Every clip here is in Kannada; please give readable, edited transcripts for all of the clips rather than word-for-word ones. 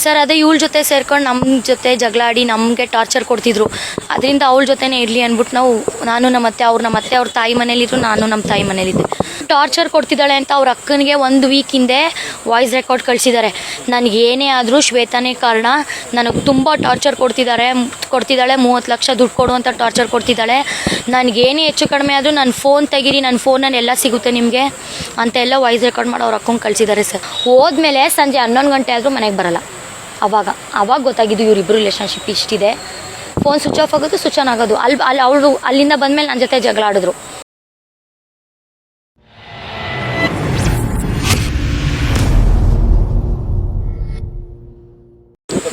ಸರ್ ಅದೇ ಇವಳ ಜೊತೆ ಸೇರ್ಕೊಂಡು ನಮ್ಮ ಜೊತೆ ಜಗಳ ಆಡಿ ನಮಗೆ ಟಾರ್ಚರ್ ಕೊಡ್ತಿದ್ರು. ಅದರಿಂದ ಅವಳ ಜೊತೆನೇ ಇರಲಿ ಅಂದ್ಬಿಟ್ಟು ನಾನು ನಮ್ಮ ಅತ್ತೆ ಅವ್ರ ತಾಯಿ ಮನೇಲಿದ್ರು, ನಾನು ನಮ್ಮ ತಾಯಿ ಮನೇಲಿದ್ದೆ. ಟಾರ್ಚರ್ ಕೊಡ್ತಿದ್ದಾಳೆ ಅಂತ ಅವ್ರ ಅಕ್ಕನಿಗೆ 1 ವೀಕ್ ಹಿಂದೆ ವಾಯ್ಸ್ ರೆಕಾರ್ಡ್ ಕಳಿಸಿದ್ದಾರೆ. ನನಗೇನೇ ಆದರೂ ಶ್ವೇತಾನೇ ಕಾರಣ, ನನಗೆ ತುಂಬ ಟಾರ್ಚರ್ ಕೊಡ್ತಿದ್ದಾಳೆ, 30 ಲಕ್ಷ ದುಡ್ಡು ಕೊಡುವಂಥ ಟಾರ್ಚರ್ ಕೊಡ್ತಿದ್ದಾಳೆ. ನನಗೇನೇ ಹೆಚ್ಚು ಕಡಿಮೆ ಆದರೂ ನನ್ನ ಫೋನ್ ತೆಗೀರಿ, ನನ್ನ ಫೋನಲ್ಲಿ ಎಲ್ಲ ಸಿಗುತ್ತೆ ನಿಮಗೆ ಅಂತ ಎಲ್ಲ ವಾಯ್ಸ್ ರೆಕಾರ್ಡ್ ಮಾಡಿ ಅವ್ರ ಅಕ್ಕಂಗೆ ಕಳಿಸಿದ್ದಾರೆ ಸರ್. ಹೋದ್ಮೇಲೆ ಸಂಜೆ 11 ಗಂಟೆ ಆದರೂ ಮನೆಗೆ ಬರಲ್ಲ. ಅವಾಗ ಗೊತ್ತಾಗಿದ್ದು ಇವರಿಬ್ಬರು ರಿಲೇಷನ್ಶಿಪ್ ಇಷ್ಟಿದೆ. ಫೋನ್ ಸ್ವಿಚ್ ಆಫ್ ಆಗೋದು, ಸ್ವಿಚ್ ಆನ್ ಆಗೋದು. ಅವಳು ಅಲ್ಲಿಂದ ಬಂದಮೇಲೆ ನನ್ನ ಜೊತೆ ಜಗಳ ಆಡಿದ್ರು.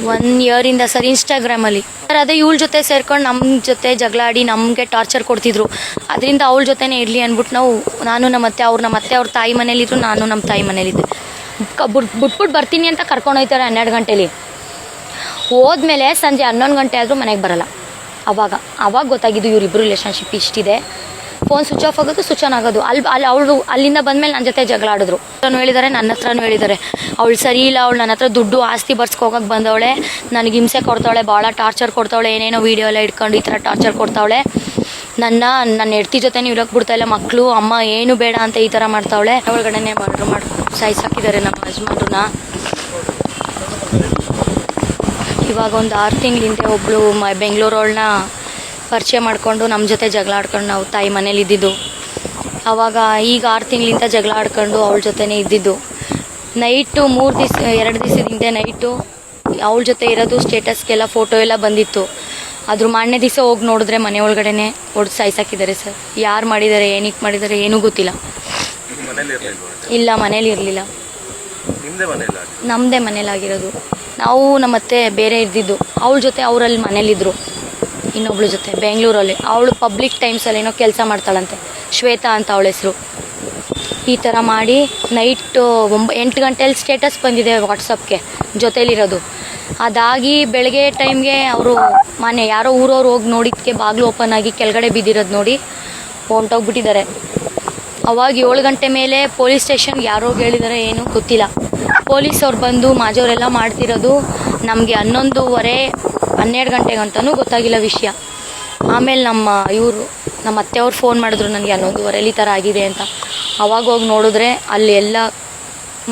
1 ಇಯರಿಂದ ಸರ್ ಇನ್ಸ್ಟಾಗ್ರಾಮಲ್ಲಿ. ಸರ್ ಅದೇ ಇವಳ ಜೊತೆ ಸೇರ್ಕೊಂಡು ನಮ್ಮ ಜೊತೆ ಜಗಳ ಆಡಿ ನಮಗೆ ಟಾರ್ಚರ್ ಕೊಡ್ತಿದ್ರು. ಅದರಿಂದ ಅವಳ ಜೊತೆನೇ ಇರಲಿ ಅಂದ್ಬಿಟ್ಟು ನಾನು ನಮ್ಮ ಅತ್ತೆ ಅವ್ರ ತಾಯಿ ಮನೇಲಿದ್ರು, ನಾನು ನಮ್ಮ ತಾಯಿ ಮನೇಲಿದ್ದೆ. ಬಿಟ್ಬಿಟ್ಟು ಬರ್ತೀನಿ ಅಂತ ಕರ್ಕೊಂಡು ಹೋಗ್ತಾರೆ 12 ಗಂಟೆಲಿ. ಹೋದ್ಮೇಲೆ ಸಂಜೆ 11 ಗಂಟೆ ಆದರೂ ಮನೆಗೆ ಬರಲ್ಲ. ಅವಾಗ ಗೊತ್ತಾಗಿದ್ದು ಇವರಿಬ್ಬರು ರಿಲೇಷನ್ಶಿಪ್ ಇಷ್ಟಿದೆ. ಫೋನ್ ಸ್ವಿಚ್ ಆಫ್ ಆಗೋದು, ಸ್ವಿಚ್ ಆನ್ ಆಗೋದು. ಅವಳು ಅಲ್ಲಿಂದ ಬಂದಮೇಲೆ ನನ್ನ ಜೊತೆ ಜಗಳ ಆಡಿದ್ರು. ಹೇಳಿದ್ದಾರೆ, ನನ್ನ ಹತ್ರನೂ ಹೇಳಿದ್ದಾರೆ, ಅವಳು ಸರಿ ಇಲ್ಲ, ಅವಳು ನನ್ನ ಹತ್ರ ದುಡ್ಡು ಆಸ್ತಿ ಬರ್ಸ್ಕೋಗಕ್ಕೆ ಬಂದವಳೆ, ನನಗೆ ಹಿಂಸೆ ಕೊಡ್ತಾವಳೆ, ಭಾಳ ಟಾರ್ಚರ್ ಕೊಡ್ತಾವಳೆ, ಏನೇನೋ ವೀಡಿಯೋ ಎಲ್ಲ ಇಟ್ಕೊಂಡು ಈ ಥರ ಟಾರ್ಚರ್ ಕೊಡ್ತಾವಳೆ. ನನ್ನ ಹೆಂಡತಿ ಜೊತೆ ಇರೋಕ್ಕೆ ಬಿಡ್ತಾಯಿಲ್ಲ, ಮಕ್ಕಳು ಅಮ್ಮ ಏನು ಬೇಡ ಅಂತ ಈ ಥರ ಮಾಡ್ತಾವಳೆ. ಒಳಗಡೆನೆ ಮರ್ಡ್ರ್ ಮಾಡಿ ಸಾಯಿಸಾಕಿದ್ದಾರೆ ನಮ್ಮ ಯಜಮಾನ್ರನ್ನ. ಇವಾಗ ಒಂದು 6 ತಿಂಗಳ ಹಿಂದೆ ಒಬ್ಬಳು ಬೆಂಗಳೂರವಳನ್ನ ಪರಿಚಯ ಮಾಡಿಕೊಂಡು ನಮ್ಮ ಜೊತೆ ಜಗಳ ಆಡ್ಕೊಂಡು ನಾವು ತಾಯಿ ಮನೇಲಿ ಇದ್ದಿದ್ದು. ಆವಾಗ ಈಗ 6 ತಿಂಗಳಿಂದ ಜಗಳ ಆಡ್ಕೊಂಡು ಅವಳ ಜೊತೆನೇ ಇದ್ದಿದ್ದು. ನೈಟು 2 ದಿವಸದ ಹಿಂದೆ ನೈಟು ಅವಳ ಜೊತೆ ಇರೋದು ಸ್ಟೇಟಸ್ಗೆಲ್ಲ ಫೋಟೋ ಎಲ್ಲ ಬಂದಿತ್ತು. ಅದ್ರ ಮಾರನೇ ದಿವಸ ಹೋಗಿ ನೋಡಿದ್ರೆ ಮನೆ ಒಳಗಡೆನೆ ಹೊಡೆದು ಸಾಯಿಸಾಕಿದ್ದಾರೆ ಸರ್. ಯಾರು ಮಾಡಿದ್ದಾರೆ, ಏನಕ್ಕೆ ಮಾಡಿದ್ದಾರೆ ಏನೂ ಗೊತ್ತಿಲ್ಲ. ಇಲ್ಲ, ಮನೇಲಿ ಇರಲಿಲ್ಲ, ನಮ್ಮದೇ ಮನೇಲಾಗಿರೋದು. ನಾವು ನಮ್ಮತ್ತೆ ಬೇರೆ ಇದ್ದಿದ್ದು. ಅವಳ ಜೊತೆ ಅವರಲ್ಲಿ ಮನೇಲಿದ್ದರು, ಇನ್ನೊಬ್ಳ ಜೊತೆ ಬೆಂಗಳೂರಲ್ಲಿ. ಅವಳು ಪಬ್ಲಿಕ್ ಟೈಮ್ಸಲ್ಲಿ ಏನೋ ಕೆಲಸ ಮಾಡ್ತಾಳಂತೆ, ಶ್ವೇತಾ ಅಂತ ಅವಳ ಹೆಸರು. ಈ ಥರ ಮಾಡಿ ನೈಟು 8 ಗಂಟೆಯಲ್ಲಿ ಸ್ಟೇಟಸ್ ಬಂದಿದೆ ವಾಟ್ಸಪ್ಗೆ ಜೊತೇಲಿರೋದು. ಅದಾಗಿ ಬೆಳಗ್ಗೆ ಟೈಮ್ಗೆ ಅವರು ಯಾರೋ ಊರವ್ರು ಹೋಗಿ ನೋಡಿದ್ದಕ್ಕೆ ಬಾಗಿಲು ಓಪನ್ ಆಗಿ ಕೆಳಗಡೆ ಬಿದ್ದಿರೋದು ನೋಡಿ ಹೊಂಟೋಗ್ಬಿಟ್ಟಿದ್ದಾರೆ. ಅವಾಗ 7 ಗಂಟೆ ಮೇಲೆ ಪೊಲೀಸ್ ಸ್ಟೇಷನ್ಗೆ ಯಾರೋ ಹೇಳಿದ್ದಾರೆ, ಏನೂ ಗೊತ್ತಿಲ್ಲ. ಪೊಲೀಸವ್ರು ಬಂದು ಮಾಜವರೆಲ್ಲ ಮಾಡ್ತಿರೋದು ನಮಗೆ 11:30 ಗಂಟೆಗಂತನೂ ಗೊತ್ತಾಗಿಲ್ಲ ವಿಷಯ. ಆಮೇಲೆ ನಮ್ಮ ಅತ್ತೆಯವ್ರು ಫೋನ್ ಮಾಡಿದ್ರು ನನಗೆ 11:30 ಈ ಥರ ಆಗಿದೆ ಅಂತ. ಅವಾಗ ಹೋಗಿ ನೋಡಿದ್ರೆ ಅಲ್ಲಿ ಎಲ್ಲ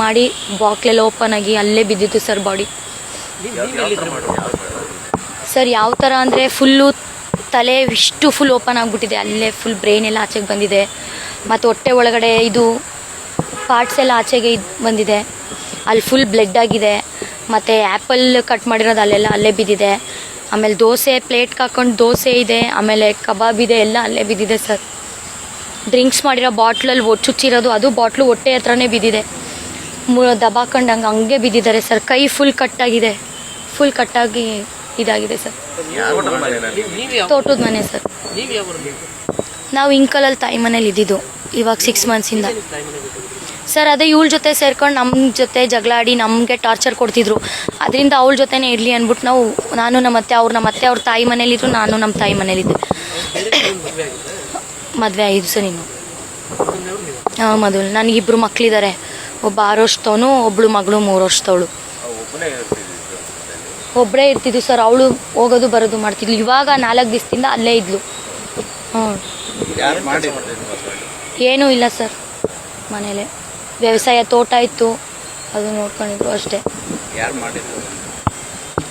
ಮಾಡಿ ಬಾಕ್ಲೆಲ್ಲ ಓಪನ್ ಆಗಿ ಅಲ್ಲೇ ಬಿದ್ದಿತ್ತು ಸರ್ ಬಾಡಿ. ಸರ್ ಯಾವ ಥರ ಅಂದರೆ ಫುಲ್ಲು ತಲೆ ಇಷ್ಟು ಫುಲ್ ಓಪನ್ ಆಗಿಬಿಟ್ಟಿದೆ, ಅಲ್ಲೇ ಫುಲ್ ಬ್ರೈನ್ ಎಲ್ಲ ಆಚೆಗೆ ಬಂದಿದೆ. ಮತ್ತು ಹೊಟ್ಟೆ ಒಳಗಡೆ ಇದು ಪಾರ್ಟ್ಸ್ ಎಲ್ಲ ಆಚೆಗೆ ಬಂದಿದೆ, ಅಲ್ಲಿ ಫುಲ್ ಬ್ಲಡ್ ಆಗಿದೆ. ಮತ್ತು ಆ್ಯಪಲ್ ಕಟ್ ಮಾಡಿರೋದು ಅಲ್ಲೇ ಬಿದ್ದಿದೆ. ಆಮೇಲೆ ದೋಸೆ ಪ್ಲೇಟ್ಗೆ ಹಾಕೊಂಡು ದೋಸೆ ಇದೆ, ಆಮೇಲೆ ಕಬಾಬ್ ಇದೆ, ಎಲ್ಲ ಅಲ್ಲೇ ಬಿದ್ದಿದೆ ಸರ್. ಡ್ರಿಂಕ್ಸ್ ಮಾಡಿರೋ ಬಾಟ್ಲಲ್ಲಿ ಚುಚ್ಚಿರೋದು, ಅದು ಬಾಟ್ಲು ಹೊಟ್ಟೆ ಹತ್ರನೇ ಬಿದ್ದಿದೆ. ದಬಾಕೊಂಡು ಹಂಗೆ ಬಿದ್ದಿದ್ದಾರೆ ಸರ್. ಕೈ ಫುಲ್ ಕಟ್ಟಾಗಿದೆ, ಫುಲ್ ಕಟ್ಟಾಗಿ ಇದಾಗಿದೆ ಸರ್. ತೋಟದ ಮನೆ ಸರ್. ನಾವು ಇಂಕಲಲ್ಲಿ ತಾಯಿ ಮನೇಲಿ ಇದ್ದಿದ್ದು ಇವಾಗ 6 ಮಂತ್ಸಿಂದ. ಸರ್ ಅದೇ ಇವಳ ಜೊತೆ ಸೇರ್ಕೊಂಡು ನಮ್ಮ ಜೊತೆ ಜಗಳ ಆಡಿ ನಮಗೆ ಟಾರ್ಚರ್ ಕೊಡ್ತಿದ್ರು. ಅದರಿಂದ ಅವಳ ಜೊತೆನೇ ಇರಲಿ ಅಂದ್ಬಿಟ್ಟು ನಾನು ನಮ್ಮ ಅತ್ತೆ ಅವ್ರ ತಾಯಿ ಮನೇಲಿದ್ರು, ನಾನು ನಮ್ಮ ತಾಯಿ ಮನೇಲಿದ್ದೆ. ಮದುವೆ ಆಯಿತು ಸರ್ ಇನ್ನು. ಮದುವೆ ನನಗಿಬ್ಬರು ಮಕ್ಕಳಿದ್ದಾರೆ, ಒಬ್ಬ 6 ವರ್ಷದವನು, ಒಬ್ಬಳು ಮಗಳು 3 ವರ್ಷದವಳು. ಒಬ್ಬಳೇ ಇರ್ತಿದ್ವಿ ಸರ್. ಅವಳು ಹೋಗೋದು ಬರೋದು ಮಾಡ್ತಿದ್ಲು. ಇವಾಗ 4 ದಿವಸದಿಂದ ಅಲ್ಲೇ ಇದ್ಲು. ಏನೂ ಇಲ್ಲ ಸರ್, ಮನೇಲೆ ವ್ಯವಸಾಯ ತೋಟ ಇತ್ತು, ಅದು ನೋಡ್ಕೊಂಡಿದ್ರು ಅಷ್ಟೇ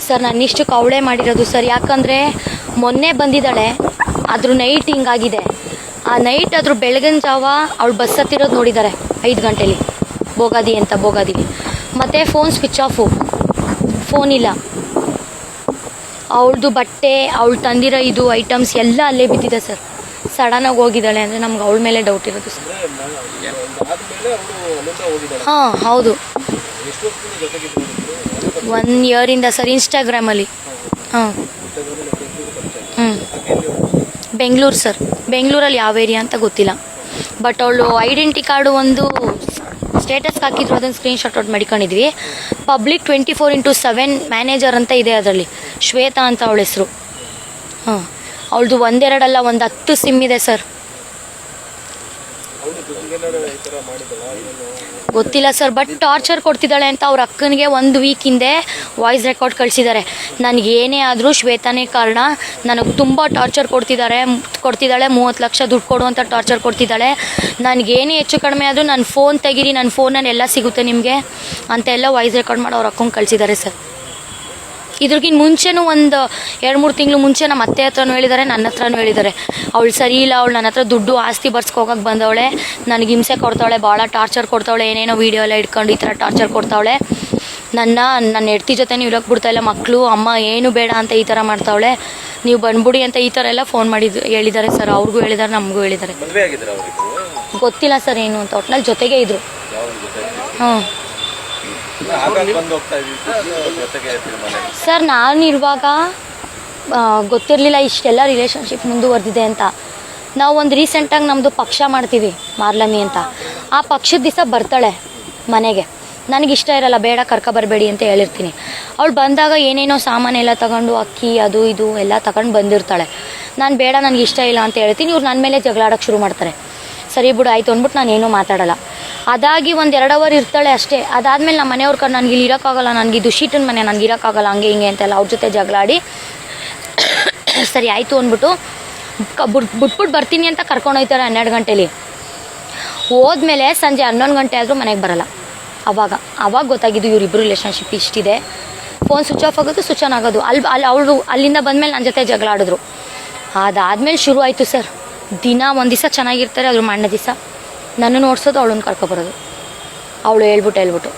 ಸರ್. ನನ್ನಿಷ್ಟಕ್ಕೆ ಅವಳೇ ಮಾಡಿರೋದು ಸರ್. ಯಾಕಂದರೆ ಮೊನ್ನೆ ಬಂದಿದ್ದಾಳೆ, ಅದ್ರ ನೈಟ್ ಹಿಂಗಾಗಿದೆ. ಆ ನೈಟ್ ಅದ್ರ ಬೆಳಗಿನ ಜಾವ ಅವಳು ಬಸ್ ಹತ್ತಿರೋದು ನೋಡಿದ್ದಾರೆ 5 ಗಂಟೆಲಿ, ಬೋಗಾದಿಲಿ. ಮತ್ತು ಫೋನ್ ಸ್ವಿಚ್ ಆಫು, ಫೋನ್ ಇಲ್ಲ. ಅವಳದು ಬಟ್ಟೆ, ಅವಳು ತಂದಿರೋ ಇದು ಐಟಮ್ಸ್ ಎಲ್ಲ ಅಲ್ಲೇ ಬಿದ್ದಿದೆ ಸರ್. ಸಡನ್ನಾಗಿ ಹೋಗಿದ್ದಾಳೆ ಅಂದರೆ ನಮ್ಗೆ ಅವಳ ಮೇಲೆ ಡೌಟ್ ಇರೋದು ಸರ್. ಹಾಂ ಹೌದು, 1 ಇಯರಿಂದ ಸರ್ ಇನ್ಸ್ಟಾಗ್ರಾಮಲ್ಲಿ. ಬೆಂಗಳೂರು ಸರ್. ಬೆಂಗಳೂರಲ್ಲಿ ಯಾವ ಏರಿಯಾ ಅಂತ ಗೊತ್ತಿಲ್ಲ. ಬಟ್ ಅವಳು ಐಡೆಂಟಿ ಕಾರ್ಡು ಒಂದು ಸ್ಟೇಟಸ್ ಹಾಕಿದ್ರು, ಅದನ್ನು ಸ್ಕ್ರೀನ್ಶಾಟ್ ಔಟ್ ಮಾಡ್ಕೊಂಡಿದ್ವಿ. ಪಬ್ಲಿಕ್ 24/7 ಮ್ಯಾನೇಜರ್ ಅಂತ ಇದೆ ಅದರಲ್ಲಿ, ಶ್ವೇತಾ ಅಂತ ಅವಳ ಹೆಸರು. ಅವಳದು 1-2 ಅಲ್ಲ, ಒಂದು 10 ಸಿಮ್ ಇದೆ ಸರ್. ಗೊತ್ತಿಲ್ಲ ಸರ್, ಬಟ್ ಟಾರ್ಚರ್ ಕೊಡ್ತಿದ್ದಾಳೆ ಅಂತ ಅವ್ರ ಅಕ್ಕನಿಗೆ 1 ವೀಕ್ ಹಿಂದೆ ವಾಯ್ಸ್ ರೆಕಾರ್ಡ್ ಕಳಿಸಿದ್ದಾರೆ. ನನಗೆ ಏನೇ ಆದರೂ ಶ್ವೇತಾನೇ ಕಾರಣ, ನನಗೆ ತುಂಬ ಟಾರ್ಚರ್ ಕೊಡ್ತಿದ್ದಾಳೆ, 30 ಲಕ್ಷ ದುಡ್ಡು ಕೊಡುವಂಥ ಟಾರ್ಚರ್ ಕೊಡ್ತಿದ್ದಾಳೆ. ನನಗೇನೇ ಹೆಚ್ಚು ಕಡಿಮೆ ಆದರೂ ನನ್ನ ಫೋನ್ ತೆಗೀರಿ, ನನ್ನ ಫೋನಲ್ಲಿ ಎಲ್ಲ ಸಿಗುತ್ತೆ ನಿಮಗೆ ಅಂತೆಲ್ಲ ವಾಯ್ಸ್ ರೆಕಾರ್ಡ್ ಮಾಡಿ ಅವ್ರ ಅಕ್ಕಂಗೆ ಕಳಿಸಿದ್ದಾರೆ ಸರ್. ಇದ್ರಿಗಿಂತ ಮುಂಚೆನೂ ಒಂದು 2-3 ತಿಂಗಳು ಮುಂಚೆ ನಮ್ಮ ಅತ್ತೆ ಹತ್ರನೂ ಹೇಳಿದ್ದಾರೆ, ನನ್ನ ಹತ್ರನೂ ಹೇಳಿದ್ದಾರೆ. ಅವಳು ಸರಿ ಇಲ್ಲ, ಅವಳು ನನ್ನ ಹತ್ರ ದುಡ್ಡು ಆಸ್ತಿ ಬರ್ಸ್ಕೋಗಕ್ಕೆ ಬಂದವಳೆ, ನನಗೆ ಹಿಂಸೆ ಕೊಡ್ತಾವಳೆ, ಭಾಳ ಟಾರ್ಚರ್ ಕೊಡ್ತಾವಳೆ, ಏನೇನೋ ವೀಡಿಯೋ ಎಲ್ಲ ಇಟ್ಕೊಂಡು ಈ ಥರ ಟಾರ್ಚರ್ ಕೊಡ್ತಾವಳೆ. ನನ್ನ ಹೆಂಡ್ತಿ ಜೊತೆ ನೀವು ಇರೋಕ್ಕೆ ಬಿಡ್ತಾಯಿಲ್ಲ, ಮಕ್ಕಳು ಅಮ್ಮ ಏನು ಬೇಡ ಅಂತ ಈ ಥರ ಮಾಡ್ತಾವಳೆ, ನೀವು ಬಂದ್ಬಿಡಿ ಅಂತ ಈ ಥರ ಎಲ್ಲ ಫೋನ್ ಮಾಡಿದ್ದು ಹೇಳಿದ್ದಾರೆ ಸರ್. ಅವ್ರಿಗೂ ಹೇಳಿದ್ದಾರೆ, ನಮಗೂ ಹೇಳಿದ್ದಾರೆ. ಗೊತ್ತಿಲ್ಲ ಸರ್ ಏನು ಅಂತ, ಒಟ್ಟಿನಲ್ಲಿ ಜೊತೆಗೆ ಇದ್ರು. ಹಾಂ ಸರ್, ನಾನಿರುವಾಗ ಗೊತ್ತಿರಲಿಲ್ಲ ಇಷ್ಟೆಲ್ಲ ರಿಲೇಷನ್ಶಿಪ್ ಮುಂದುವರೆದಿದೆ ಅಂತ. ನಾವು ಒಂದು ರೀಸೆಂಟಾಗಿ ನಮ್ಮದು ಪಕ್ಷ ಮಾಡ್ತೀವಿ ಮಾರ್ಲಮಿ ಅಂತ, ಆ ಪಕ್ಷದ ದಿವಸ ಬರ್ತಾಳೆ ಮನೆಗೆ. ನನಗಿಷ್ಟ ಇರಲ್ಲ, ಬೇಡ ಬರಬೇಡಿ ಅಂತ ಹೇಳಿರ್ತೀನಿ. ಅವಳು ಬಂದಾಗ ಏನೇನೋ ಸಾಮಾನೆಲ್ಲ ತಗೊಂಡು ಅಕ್ಕಿ ಅದು ಇದು ಎಲ್ಲ ತಗೊಂಡು ಬಂದಿರ್ತಾಳೆ. ನಾನು ಬೇಡ, ನನಗೆ ಇಷ್ಟ ಇಲ್ಲ ಅಂತ ಹೇಳ್ತೀನಿ. ಇವ್ರು ನನ್ನ ಮೇಲೆ ಜಗಳಾಡೋಕ್ಕೆ ಶುರು ಮಾಡ್ತಾರೆ. ಸರಿ ಬಿಡು ಆಯಿತು ಅಂದ್ಬಿಟ್ಟು ನಾನೇನೂ ಮಾತಾಡೋಲ್ಲ. ಅದಾಗಿ 1-2 ಅವರ್ ಇರ್ತಾಳೆ ಅಷ್ಟೇ. ಅದಾದಮೇಲೆ ನಮ್ಮ ಮನೆಯವ್ರ ಕಡೆ ನನಗೆ ಇಲ್ಲಿ ಇರೋಕ್ಕಾಗಲ್ಲ, ನನಗೆ ಇದು ಶೀಟಿನ ಮನೆ, ನನಗೆ ಇರೋಕ್ಕಾಗಲ್ಲ, ಹಂಗೆ ಹಿಂಗೆ ಅಂತೆಲ್ಲ ಅವ್ರ ಜೊತೆ ಜಗಳಾಡಿ ಸರಿ ಆಯಿತು ಅಂದ್ಬಿಟ್ಟು ಬಿಟ್ಬಿಟ್ಟು ಬರ್ತೀನಿ ಅಂತ ಕರ್ಕೊಂಡೋಗ್ತಾರೆ 12 ಗಂಟೆಲಿ. ಹೋದ್ಮೇಲೆ ಸಂಜೆ 11 ಗಂಟೆ ಆದರೂ ಮನೆಗೆ ಬರೋಲ್ಲ. ಅವಾಗ ಗೊತ್ತಾಗಿದ್ದು ಇವರಿಬ್ಬರು ರಿಲೇಷನ್ಶಿಪ್ ಇಷ್ಟಿದೆ. ಫೋನ್ ಸ್ವಿಚ್ ಆಫ್ ಆಗೋದು, ಸ್ವಿಚ್ ಆನ್ ಆಗೋದು. ಅವಳು ಅಲ್ಲಿಂದ ಬಂದಮೇಲೆ ನನ್ನ ಜೊತೆ ಜಗಳ ಆಡಿದ್ರು. ಅದಾದಮೇಲೆ ಶುರು ಆಯಿತು ಸರ್. ದಿನ ಒಂದು ದಿವಸ ಚೆನ್ನಾಗಿರ್ತಾರೆ, ಅದ್ರ ಮಾರನೇ ದಿವಸ ನನ್ನ ನೋಡ್ಸೋದು, ಅವಳನ್ನ ಕರ್ಕೊಬರೋದು. ಅವಳು ಹೇಳ್ಬಿಟ್ಟು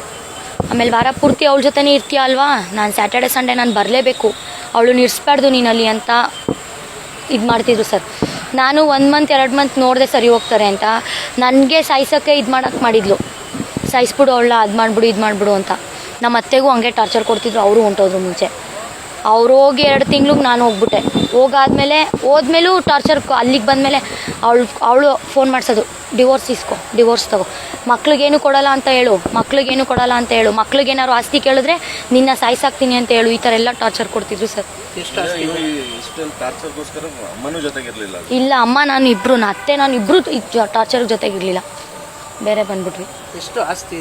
ಆಮೇಲೆ ವಾರ ಪೂರ್ತಿ ಅವಳ ಜೊತೆನೇ ಇರ್ತೀಯ ಅಲ್ವಾ, ನಾನು ಸ್ಯಾಟರ್ಡೆ ಸಂಡೇ ನಾನು ಬರಲೇಬೇಕು, ಅವಳನ್ನ ಇರಿಸ್ಬಾರ್ದು ನೀನಲ್ಲಿ ಅಂತ ಇದು ಮಾಡ್ತಿದ್ರು ಸರ್. ನಾನು 1 ಮಂತ್ 2 ಮಂತ್ ನೋಡಿದೆ ಸರಿ ಹೋಗ್ತಾರೆ ಅಂತ. ನನಗೆ ಸಾಯಿಸೋಕ್ಕೆ ಇದು ಮಾಡೋಕ್ಕೆ ಮಾಡಿದ್ಲು, ಸಾಯಿಸ್ಬಿಡು ಅವಳ, ಅದು ಮಾಡಿಬಿಡು ಇದು ಮಾಡಿಬಿಡು ಅಂತ. ನಮ್ಮ ಅತ್ತೆಗೂ ಹಂಗೆ ಟಾರ್ಚರ್ ಕೊಡ್ತಿದ್ರು, ಅವರು ಹೊಂಟೋದ್ರು ಮುಂಚೆ. ಅವ್ರು ಹೋಗಿ 2 ತಿಂಗ್ಳಿಗೆ ನಾನು ಹೋಗ್ಬಿಟ್ಟೆ. ಹೋದ್ಮೇಲೂ ಟಾರ್ಚರ್. ಅಲ್ಲಿಗೆ ಬಂದಮೇಲೆ ಅವಳು ಫೋನ್ ಮಾಡಿಸೋದು, ಡಿವೋರ್ಸ್ ತಗೋ, ಮಕ್ಳಿಗೇನು ಕೊಡಲ್ಲ ಅಂತ ಹೇಳು, ಮಕ್ಳಿಗೇನಾದ್ರು ಆಸ್ತಿ ಕೇಳಿದ್ರೆ ನಿನ್ನ ಸಾಯಿಸಾಕ್ತೀನಿ ಅಂತ ಹೇಳು, ಈ ಥರ ಎಲ್ಲ ಟಾರ್ಚರ್ ಕೊಡ್ತಿದ್ರು ಸರ್. ಇಲ್ಲ, ಅಮ್ಮ ನಾನು ಇಬ್ಬರು, ಅತ್ತೆ ನಾನು ಇಬ್ಬರು ಟಾರ್ಚರ್ ಜೊತೆಗಿರಲಿಲ್ಲ, ಬೇರೆ ಬಂದ್ಬಿಟ್ವಿ. ಎಷ್ಟು ಆಸ್ತಿ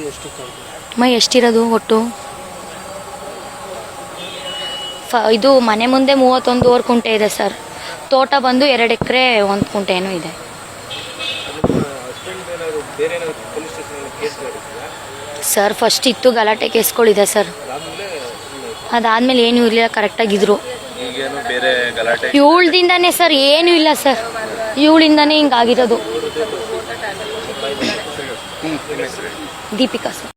ಎಷ್ಟಿರೋದು ಒಟ್ಟು? ಇದು ಮನೆ ಮುಂದೆ 31 ಕುಂಟೆ ಇದೆ ಸರ್. ತೋಟ ಬಂದು 2 ಎಕರೆ 1 ಕುಂಟೆ ಏನೋ ಇದೆ ಸರ್. ಫಸ್ಟ್ ಇತ್ತು ಗಲಾಟೆ ಕೇಸ್ಗಳಿದೆ ಸರ್, ಅದಾದಮೇಲೆ ಏನೂ ಇರಲಿಲ್ಲ, ಕರೆಕ್ಟಾಗಿದ್ರು. ಇವಳ್ದಿಂದಾನೇ ಸರ್, ಏನೂ ಇಲ್ಲ ಸರ್, ಇವಳಿಂದಾನೇ ಹಿಂಗಾಗಿರೋದು. ದೀಪಿಕಾ ಸರ್.